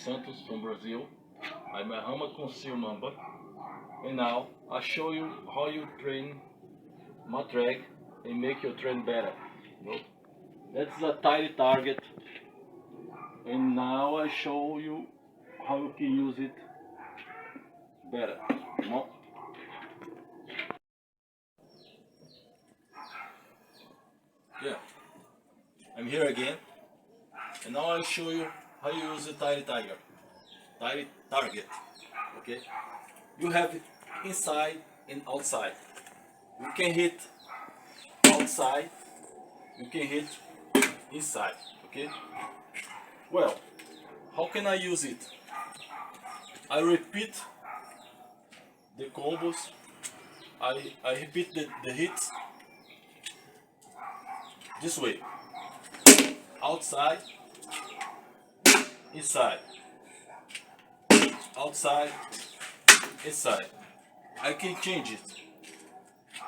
Santos from Brazil. I'm a Hama Conceal member. And now I'll show you how you train Matreg and make your train better. Look, that's a tiny target. And now I show you how you can use it better. Come on. Yeah, I'm here again, and now I'll show you how you use the tiny target. Okay, you have it inside and outside. You can hit outside, you can hit inside. Okay. Well, how can I use it? I repeat the combos. I repeat the hits this way. Outside, inside, outside, inside. I can change it.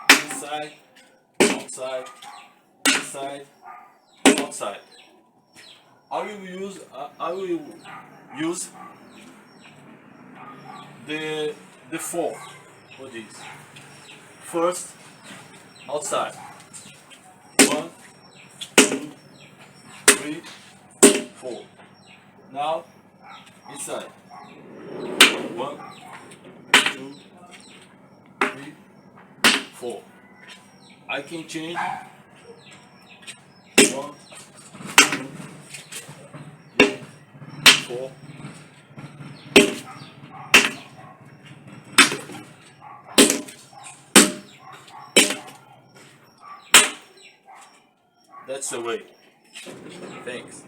Inside, outside, inside, outside. I will use the four for this. First, outside. 1, 2, 3, 4. Now, inside. 1, 2, 3, 4. I can change 1, 2, 3, 4. That's the way. Thanks.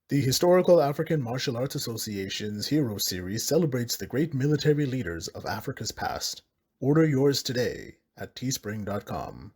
The Historical African Martial Arts Association's Hero Series celebrates the great military leaders of Africa's past. Order yours today at teespring.com.